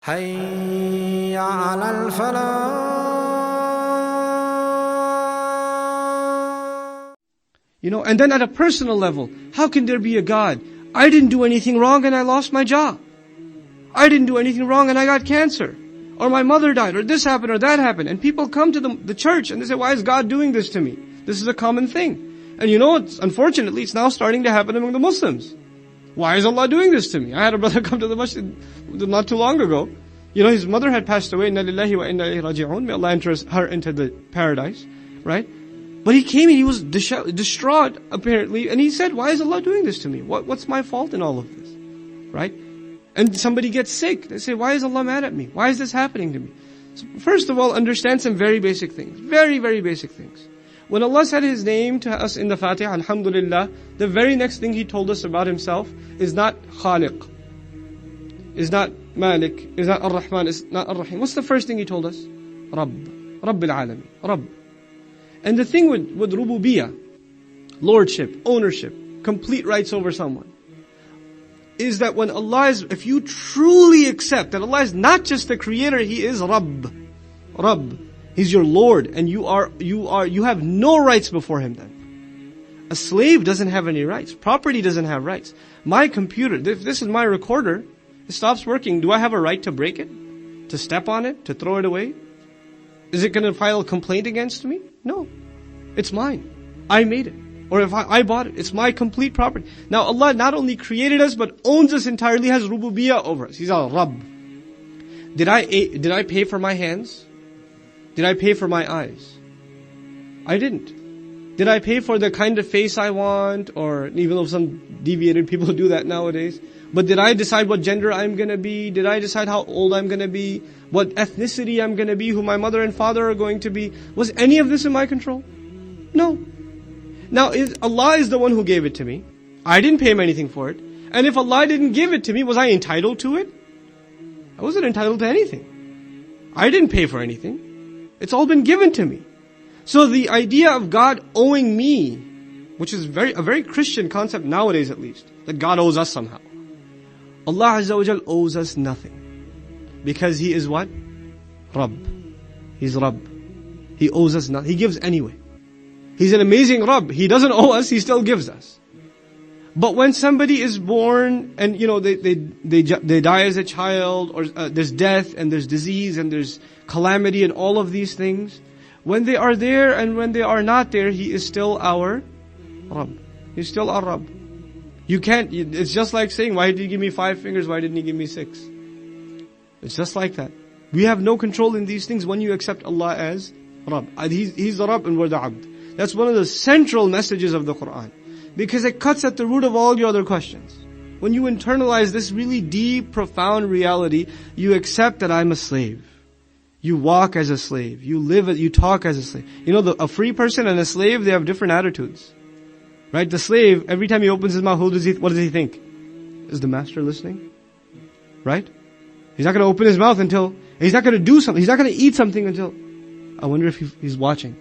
حي على الفلاح. And then at a personal level, how can there be a God? I didn't do anything wrong and I lost my job. I didn't do anything wrong and I got cancer. Or my mother died, or this happened, or that happened. And people come to the church and they say, why is God doing this to me? This is a common thing. And unfortunately, it's now starting to happen among the Muslims. Why is Allah doing this to me? I had a brother come to the masjid not too long ago. His mother had passed away. Inna lillahi wa inna ilayhi raji'un. May Allah enter her into the paradise. Right? But he came and he was distraught, apparently. And he said, why is Allah doing this to me? What's my fault in all of this? Right? And somebody gets sick. They say, why is Allah mad at me? Why is this happening to me? So first of all, understand some very basic things. Very, very basic things. When Allah said His name to us in the Fatiha, Alhamdulillah, the very next thing He told us about Himself is not Khaliq, is not Malik, is not Ar-Rahman, is not Ar-Rahim. What's the first thing He told us? Rabb. Rabbil Alameen. Rabb. And the thing with Rububiyyah, lordship, ownership, complete rights over someone, is that when if you truly accept that Allah is not just the creator, He is Rabb. Rabb. He's your Lord, and you have no rights before Him then. A slave doesn't have any rights. Property doesn't have rights. My computer, if this is my recorder, it stops working. Do I have a right to break it? To step on it? To throw it away? Is it going to file a complaint against me? No. It's mine. I made it. Or if I bought it, it's my complete property. Now Allah not only created us, but owns us entirely, has rububiyyah over us. He's our Rabb. Did I pay for my hands? Did I pay for my eyes? I didn't. Did I pay for the kind of face I want? Or even though some deviated people do that nowadays. But did I decide what gender I'm going to be? Did I decide how old I'm going to be? What ethnicity I'm going to be? Who my mother and father are going to be? Was any of this in my control? No. Now, Allah is the one who gave it to me. I didn't pay Him anything for it. And if Allah didn't give it to me, was I entitled to it? I wasn't entitled to anything. I didn't pay for anything. It's all been given to me. So the idea of God owing me, which is a very Christian concept nowadays at least, that God owes us somehow. Allah Azza wa Jal owes us nothing. Because He is what? Rabb. He's Rabb. He owes us nothing. He gives anyway. He's an amazing Rabb. He doesn't owe us, He still gives us. But when somebody is born and they die as a child, or there's death and there's disease and there's calamity and all of these things, when they are there and when they are not there, He is still our Rabb. He's still our Rabb. It's just like saying, why did He give me 5 fingers, why didn't He give me 6? It's just like that. We have no control in these things when you accept Allah as Rabb. He's the Rabb and we're the Abd. That's one of the central messages of the Qur'an. Because it cuts at the root of all your other questions. When you internalize this really deep, profound reality, you accept that I'm a slave. You walk as a slave. You talk as a slave. A free person and a slave, they have different attitudes. Right? The slave, every time he opens his mouth, what does he think? Is the master listening? Right? He's not going to open his mouth until, he's not going to do something, he's not going to eat something until, I wonder if he's watching.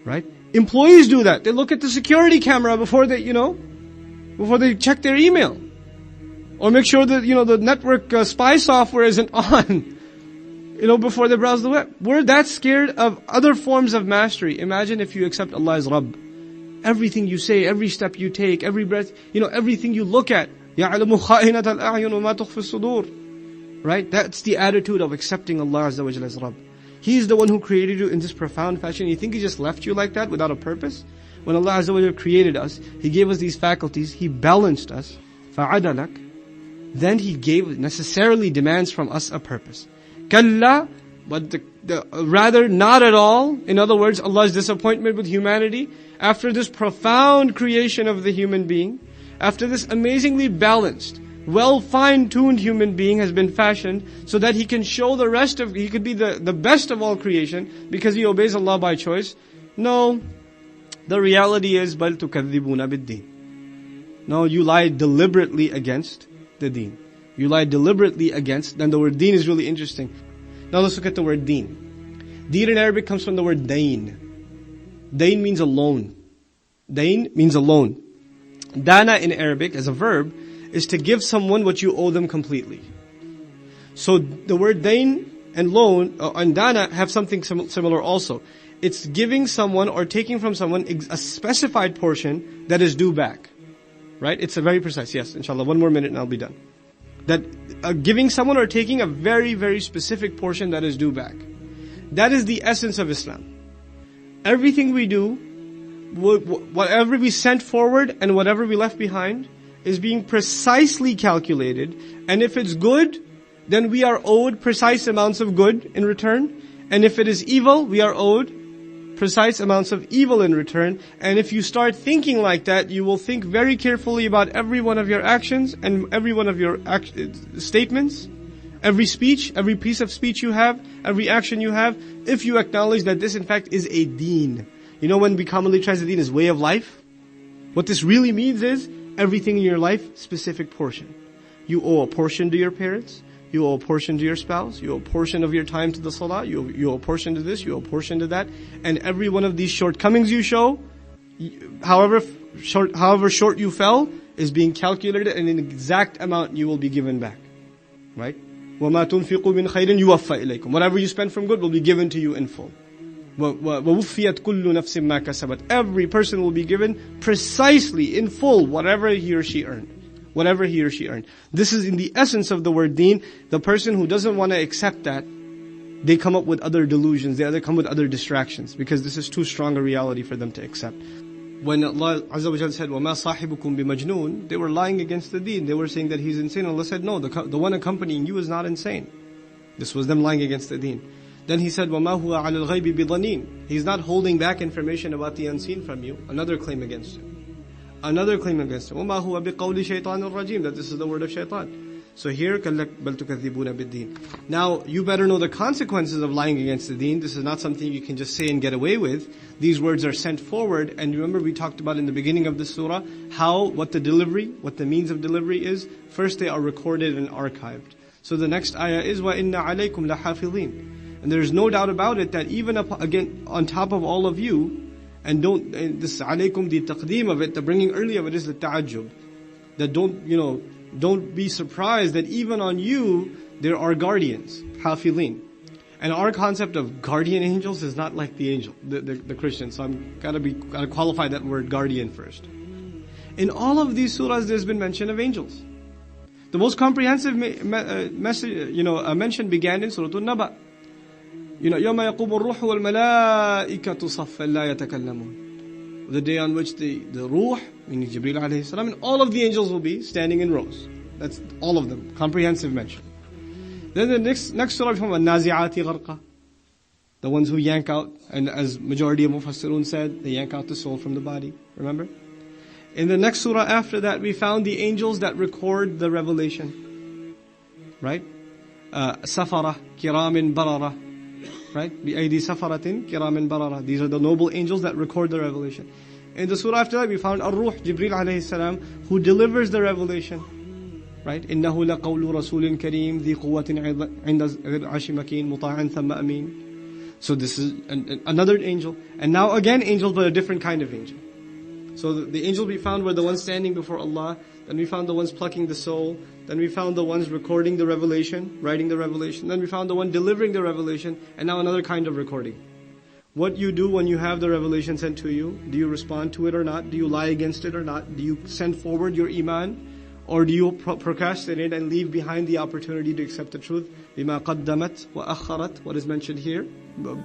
Right? Employees do that. They look at the security camera before they check their email. Or make sure that, the network spy software isn't on. Before they browse the web. We're that scared of other forms of mastery. Imagine if you accept Allah as Rabb. Everything you say, every step you take, every breath, everything you look at. يَعْلَمُ خَائِنَةَ الْأَعْيُنُ وَمَا تُخْفِي الصُّدُورِ. Right? That's the attitude of accepting Allah Azza wa Jalla as Rabb. He's the one who created you in this profound fashion. You think He just left you like that without a purpose? When Allah Azza wa Jalla created us, He gave us these faculties, He balanced us. فَعَدَلَكَ. Then He necessarily demands from us a purpose. Kalla, but rather not at all. In other words, Allah's disappointment with humanity, after this profound creation of the human being, after this amazingly balanced, well fine-tuned human being has been fashioned so that he can show he could be the best of all creation because he obeys Allah by choice. No, the reality is, بَلْ تُكَذِّبُونَ بِالدِّينِ. No, you lie deliberately against the deen. You lie deliberately against, then the word deen is really interesting. Now let's look at the word deen. Deen in Arabic comes from the word dain. Dain means a loan. Dain means a loan. Dana in Arabic as a verb is to give someone what you owe them completely. So the word dain and loan and dana have something similar also. It's giving someone or taking from someone a specified portion that is due back. Right? It's a very precise. Yes, inshallah. One more minute and I'll be done. That giving someone or taking a very, very specific portion that is due back. That is the essence of Islam. Everything we do, whatever we sent forward and whatever we left behind, is being precisely calculated. And if it's good, then we are owed precise amounts of good in return. And if it is evil, we are owed precise amounts of evil in return. And if you start thinking like that, you will think very carefully about every one of your actions and every one of your statements, every speech, every piece of speech you have, every action you have, if you acknowledge that this in fact is a deen. You know, when we commonly translate deen as way of life, what this really means is everything in your life, specific portion. You owe a portion to your parents, you owe a portion to your spouse, you owe a portion of your time to the salah, you owe a portion to this, you owe a portion to that, and every one of these shortcomings you show, however short you fell, is being calculated and an exact amount you will be given back. Right? وَمَا تُنْفِقُوا مِنْ خَيْرٍ يُوَفَّى إِلَيْكُمْ. Whatever you spend from good will be given to you in full. وَوُفِّيَتْ كُلُّ نَفْسٍ مَا كَسَبَتْ. Every person will be given precisely in full whatever he or she earned. Whatever he or she earned. This is in the essence of the word deen. The person who doesn't want to accept that, they come up with other delusions, they come with other distractions, because this is too strong a reality for them to accept. When Allah Azza wa Jalla said, وَمَا صَاحِبُكُمْ بِمَجْنُونَ, they were lying against the deen. They were saying that he's insane. Allah said, no, the one accompanying you is not insane. This was them lying against the deen. Then He said, وَمَا هُوَ عَلَى الْغَيْبِ بِضَنِينَ. He's not holding back information about the unseen from you. Another claim against him. Another claim against him. وَمَا هُوَ بِقَوْلِ شَيْطَانِ الرَّجِيمِ. That this is the word of shaitan. So here, بَلْ تُكَذِّبُونَ بِالدِّينِ. Now, you better know the consequences of lying against the deen. This is not something you can just say and get away with. These words are sent forward. And remember, we talked about in the beginning of the surah, what the means of delivery is. First, they are recorded and archived. So the next ayah is, وَإِنَّ عَلَيْكُمْ لَحَافِظِينَ. And there's no doubt about it that even again, on top of all of you, and this alaykum, the taqdeem of it, the bringing early of it is the ta'ajjub. That don't be surprised that even on you, there are guardians, hafilin. And our concept of guardian angels is not like the angel, the Christian. So I'm gotta qualify that word guardian first. In all of these surahs, there's been mention of angels. The most comprehensive mention began in Surah An-Naba. يَوْمَ يَقُومُ الرُّوحُ وَالْمَلَائِكَةُ صَفًّا لَا يَتَكَلَّمُونَ. The day on which the ruh, meaning Jibreel alayhi salam, and all of the angels will be standing in rows. That's all of them. Comprehensive mention. Then the next surah is النَّازِعَاتِ غَرْقًا. The ones who yank out, and as majority of Mufassirun said, they yank out the soul from the body. Remember? In the next surah after that, we found the angels that record the revelation. Right? Safara, kiramin barara. Right? بِأَيْدِي سَفَرَةٍ كِرَامٍ بَرَرَةٍ. These are the noble angels that record the revelation. In the surah after that, we found Ar-Ruh, Jibreel alayhi salam, who delivers the revelation. Right? إِنَّهُ لَقَوْلُ رَسُولٍ كَرِيمٍ ذِي قُوَّةٍ عِنْدَ الْعَرْشِ مَكِينٍ مُطَاعٍ ثَمَّ أَمِينٍ. So this is another angel. And now again angels, but a different kind of angel. So the angels we found were the ones standing before Allah. Then we found the ones plucking the soul. Then we found the ones recording the revelation, writing the revelation. Then we found the one delivering the revelation. And now another kind of recording. What you do when you have the revelation sent to you. Do you respond to it or not? Do you lie against it or not? Do you send forward your iman? Or do you procrastinate and leave behind the opportunity to accept the truth? بِمَا قَدَّمَتْ وَأَخَّرَتْ. What is mentioned here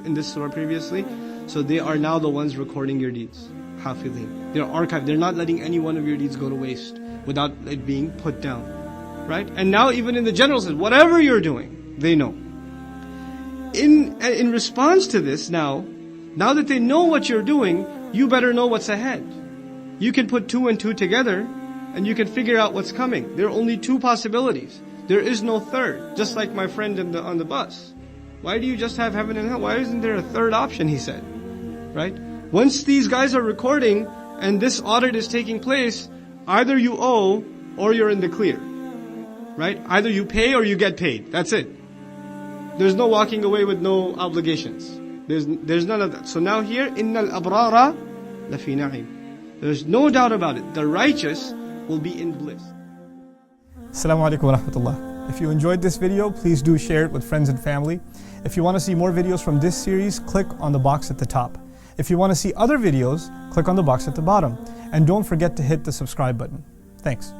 in this surah previously. So they are now the ones recording your deeds. Hafidhin. They're archived. They're not letting any one of your deeds go to waste without it being put down. Right? And now even in the general sense, whatever you're doing, they know. In response to this now that they know what you're doing, you better know what's ahead. You can put 2 and 2 together and you can figure out what's coming. There are only 2 possibilities. There is no third. Just like my friend on the bus. Why do you just have heaven and hell? Why isn't there a third option, he said. Right? Once these guys are recording and this audit is taking place, either you owe or you're in the clear. Right? Either you pay or you get paid. That's it. There's no walking away with no obligations. There's none of that. So now here, innal abrara lafi na'im. There's no doubt about it. The righteous will be in bliss. Assalamu alaikum wa rahmatullah. If you enjoyed this video, please do share it with friends and family. If you want to see more videos from this series, click on the box at the top. If you want to see other videos, click on the box at the bottom. And don't forget to hit the subscribe button. Thanks.